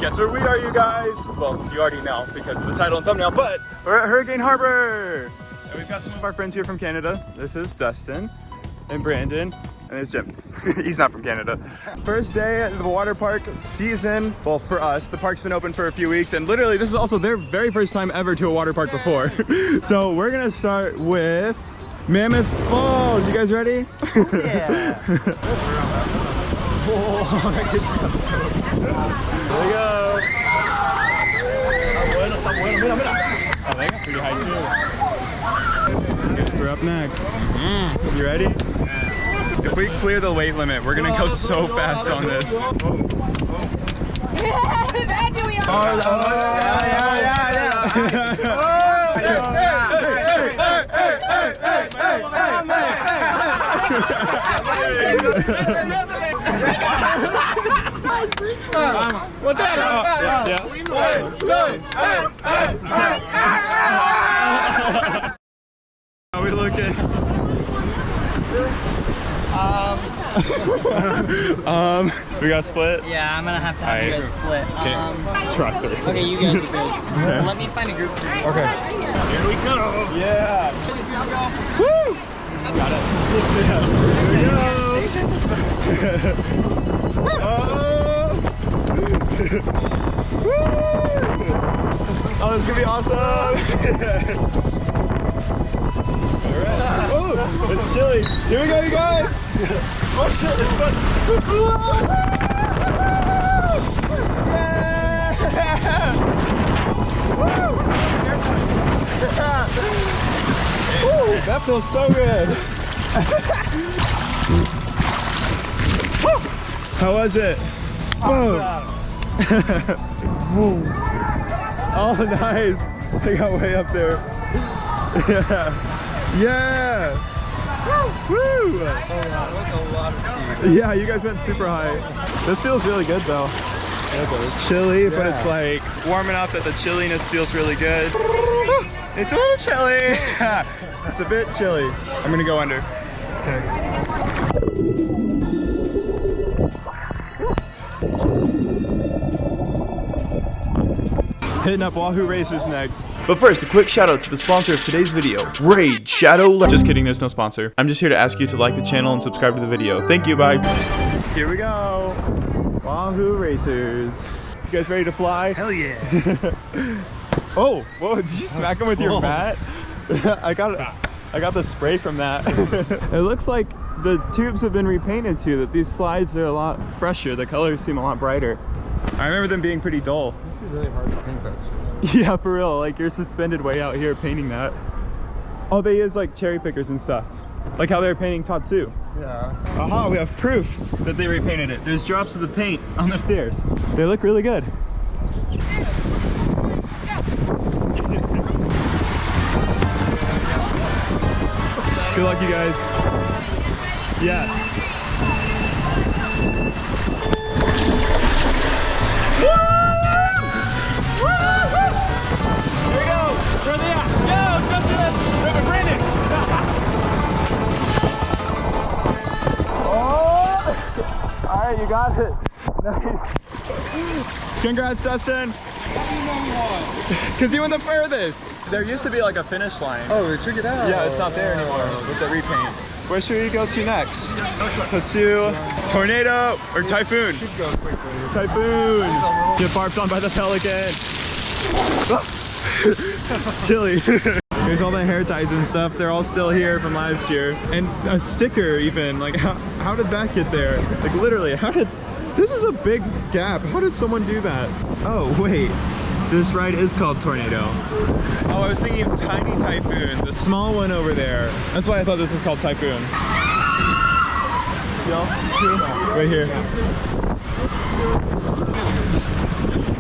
Guess where we are, you guys? Well, you already know because of the title and thumbnail, but we're at Hurricane Harbor. And we've got some of our friends here from Canada. This is Dustin and Brandon, and there's Jim. He's not from Canada. First day at the water park season. Well, for us, the park's been open for a few weeks, and literally this is also their very first time ever to a water park before. So we're gonna start with Mammoth Falls. You guys ready? Yeah. Oh, that kid sounds so good. Here we go. Oh, they got pretty high too. Okay, so we're up next. You ready? If we clear the weight limit, we're gonna go so fast on this. Imagine we are. How we looking? We got split? Yeah, I'm gonna have to have you guys split. Trust it. Okay, you guys are good. Okay. Let me find a group for you. Okay. Here we go. Yeah. Woo! Got it. Yeah. Here we go. Oh, this is gonna be awesome. Alright. Oh, it's chilly. Here we go, you guys. Oh shit, it's fun. Woo! That feels so good. How was it? Boom. Oh, nice. They got way up there. Yeah. Yeah. Woo! That was a lot of speed. Yeah, you guys went super high. This feels really good though. Yeah, it does. It's chilly, but it's like warm enough that the chilliness feels really good. It's a little chilly. It's a bit chilly. I'm gonna go under. Okay. Hitting up Wahoo Racers next. But first, a quick shout out to the sponsor of today's video, Raid Shadow. Just kidding, there's no sponsor. I'm just here to ask you to like the channel and subscribe to the video. Thank you, bye. Here we go. Wahoo Racers. You guys ready to fly? Hell yeah. Oh, whoa, did you smack him with your bat? I got the spray from that. It looks like the tubes have been repainted too, that these slides are a lot fresher. The colors seem a lot brighter. I remember them being pretty dull. It's really hard to paint that shit. Yeah, for real. Like you're suspended way out here painting that. Oh, they use like cherry pickers and stuff. Like how they're painting Tatsu. Yeah. Aha, we have proof that they repainted it. There's drops of the paint on the stairs. They look really good. Good luck, you guys. Yeah. Here we go. Where are they at? Yo, Justin. Brandon. Oh! All right, you got it. Nice. Congrats, Dustin. Because you went the furthest. There used to be like a finish line. Oh, they took it out. Yeah, it's not there anymore with the repaint. Where should we go to next? Tatsu, Tornado, or Typhoon? Should go quickly. Typhoon. Get barfed on by the pelican. It's chilly. Here's all the hair ties and stuff. They're all still here from last year. And a sticker even. Like, how did that get there? Like, literally, how did... This is a big gap. How did someone do that? Oh, wait. This ride is called Tornado. Oh, I was thinking of Tiny Typhoon, the small one over there. That's why I thought this was called Typhoon. Right here.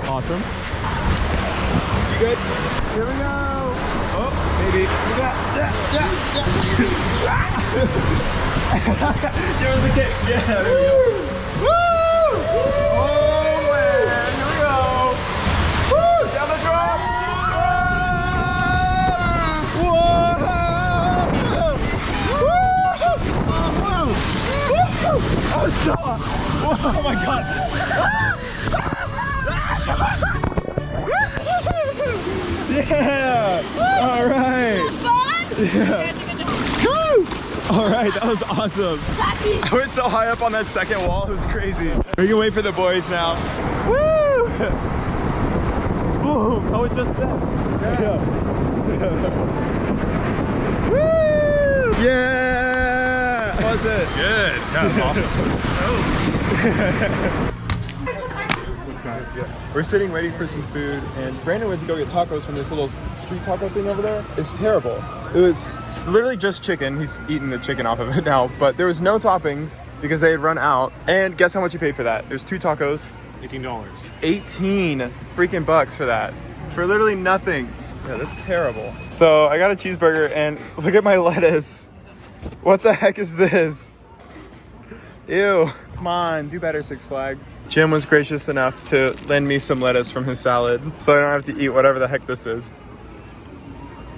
Awesome. You good? Here we go. Oh, maybe. Give us a kick. Yeah, there we go. Woo! Oh, man. Here we go. Woo! Down the drop. Whoa! Oh my god! Yeah. Woo! All right, that was awesome. I went so high up on that second wall, it was crazy. We can wait for the boys now. Woo! Boom! Oh, it's just them. Yeah. Woo! Yeah! How was it? Good. Yeah, awesome. We're sitting waiting for some food, and Brandon went to go get tacos from this little street taco thing over there. It's terrible. It was literally just chicken. He's eating the chicken off of it now, but there was no toppings because they had run out. And guess how much you paid for that? There's 2 tacos. $18. 18 freaking bucks for that. For literally nothing. Yeah, that's terrible. So I got a cheeseburger, and look at my lettuce. What the heck is this? Ew. Come on, do better, Six Flags. Jim was gracious enough to lend me some lettuce from his salad, so I don't have to eat whatever the heck this is.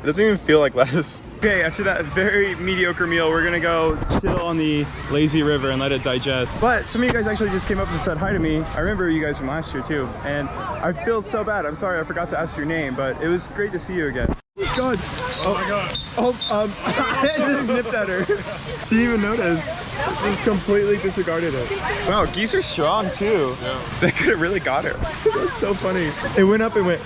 It doesn't even feel like lettuce. Okay, after that very mediocre meal, we're gonna go chill on the lazy river and let it digest. But some of you guys actually just came up and said hi to me. I remember you guys from last year too, and I feel so bad. I'm sorry, I forgot to ask your name, but it was great to see you again. God. Oh my god. Oh, I just nipped at her. She didn't even notice. Just completely disregarded it. Wow, geese are strong too. Yeah. That could have really got her. That's so funny. It went up and went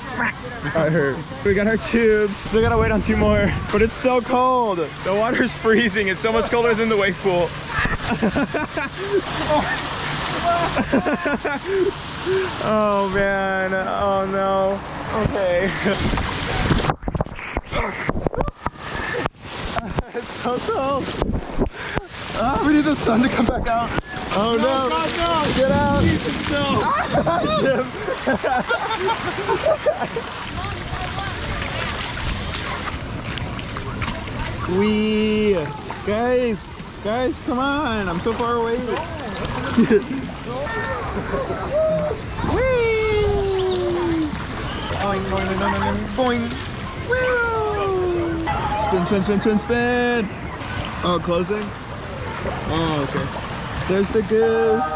at her. We got our tube. Still gotta wait on 2 more. But it's so cold. The water's freezing. It's so much colder than the wave pool. Oh man. Oh no. Okay. It's so cold. We need the sun to come back out. Oh no! God, no. Get out! Jesus, no. Jim. Wee! Guys, come on! I'm so far away. Wee! Boing, boing, boing, boing. Woo! Spin. Oh, closing? Oh, okay. There's the goose.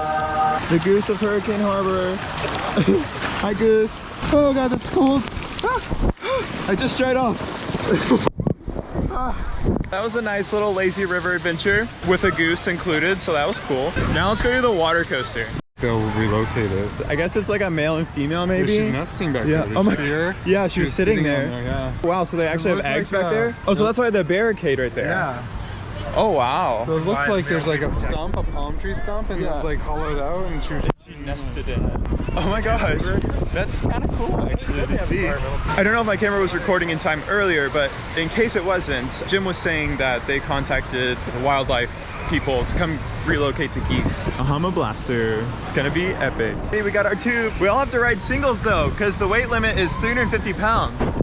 The goose of Hurricane Harbor. Hi, goose. Oh god, that's cold. Ah. I just dried off. That was a nice little lazy river adventure with a goose included, so that was cool. Now let's go to the water coaster. They'll relocate it. I guess it's like a male and female, maybe. Yeah, she's nesting back yeah. there. Did Oh my. you see her? Yeah, she was sitting there. Yeah. Wow, so they actually have eggs back there? Oh, so that's why the barricade right there. Yeah. Oh wow. So it looks like there's like a stump, a palm tree stump, and it's like hollowed out, and she nested in it. Oh my gosh. That's kind of cool actually to see. I don't know if my camera was recording in time earlier, but in case it wasn't, Jim was saying that they contacted the wildlife people to come relocate the geese. Ahama Blaster. It's gonna be epic. Hey, we got our tube. We all have to ride singles though, because the weight limit is 350 pounds.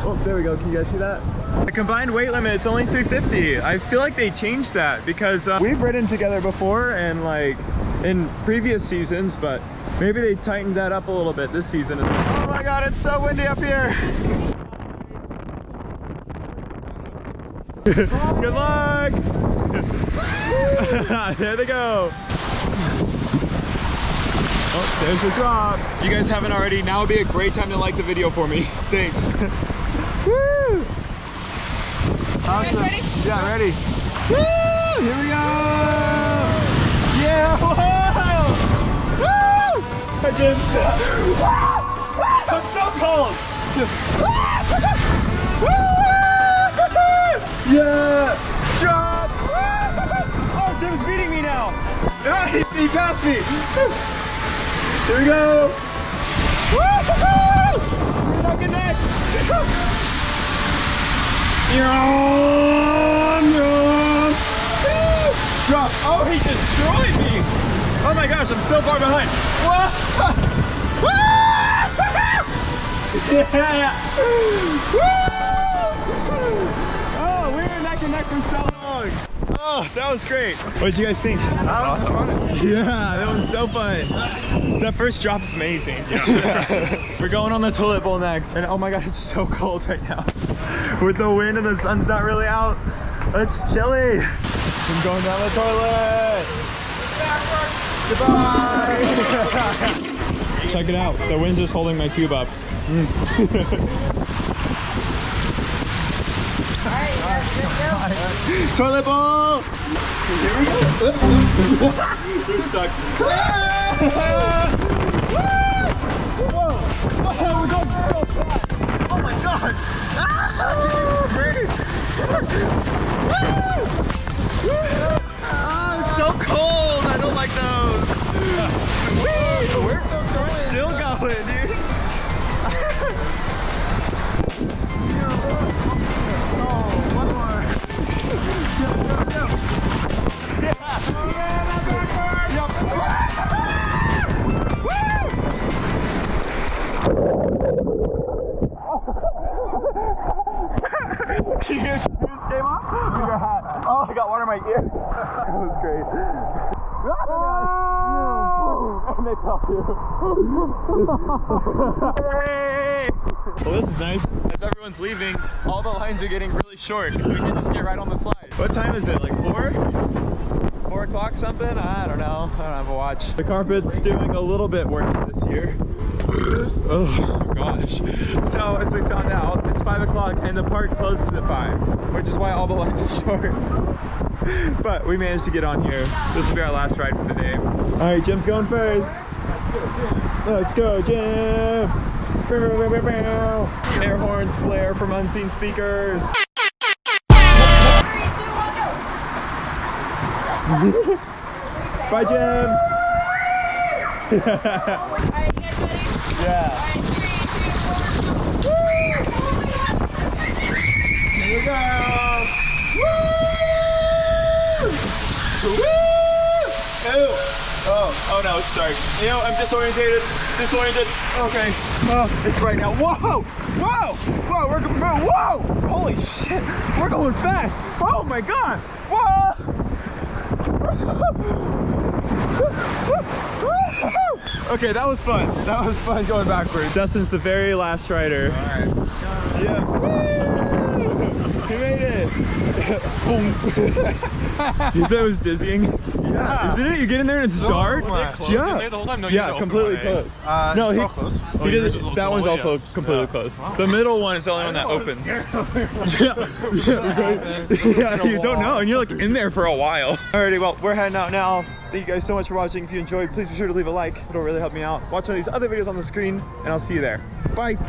Oh, there we go. Can you guys see that? The combined weight limit, it's only 350. I feel like they changed that because we've ridden together before and like in previous seasons, but maybe they tightened that up a little bit this season. Oh my god, it's so windy up here. Good luck. There they go. Oh, there's the drop. You guys haven't already, now would be a great time to like the video for me. Thanks. Woo! Awesome. Ready? Yeah, ready. Woo! Here we go! Yeah! Whoa! Woo! Hi, Jim. I'm so cold! Yeah! Drop! Oh, Jim's beating me now! Ah, he passed me! Here we go! We're neck and neck! Drop! Oh, he destroyed me! Oh my gosh, I'm so far behind! Whoa! Yeah! Oh, we were neck and neck for so long! Oh, that was great! What did you guys think? That was fun. Yeah, that was so fun. That first drop is amazing. Yeah. We're going on the toilet bowl next. And oh my god, it's so cold right now. With the wind and the sun's not really out. It's chilly. I'm going down the toilet. Goodbye. Check it out. The wind's just holding my tube up. All right. Toilet bowl! Here we go. We're stuck. Whoa! Whoa, we're going so fast! Oh my god! Ah, it's so cold! I don't like those! We're still going, dude! Your shoes came off? Your hat. Oh, I got water in my ear. That was great. And they fell through. Hey! Well, this is nice. As everyone's leaving, all the lines are getting really short. We can just get right on the slide. What time is it? Like 4? 4 o'clock something? I don't know. I don't have a watch. The carpet's doing a little bit worse this year. Oh gosh. So as we found out, it's 5 o'clock and the park closes at 5, which is why all the lines are short. But we managed to get on here. This will be our last ride for the day. All right, Jim's going first. Let's go, Jim. Air horns blare from unseen speakers. Bye, Jim. Alright, you guys ready? Yeah. Alright, 3, 2, 1. Here we go. Woo! Woo! Ew. Oh no, it's dark. You know, I'm disoriented. Okay. Oh, it's right now. Whoa! Whoa! Whoa! Whoa! Holy shit! We're going fast! Oh my god! Whoa! Okay, that was fun. That was fun going backwards. Dustin's the very last rider. Alright. Yeah. Woo! He made it! Boom. You said it was dizzying? Yeah. Isn't it? You get in there and it's dark? Yeah. The whole time? No, Yeah, completely closed. No, it's all closed. He did it. That one's also completely closed. Wow. The middle one is the only one that opens. Yeah, you don't know, and you're like in there for a while. Alrighty, well, we're heading out now. Thank you guys so much for watching. If you enjoyed, please be sure to leave a like. It'll really help me out. Watch one of these other videos on the screen, and I'll see you there. Bye.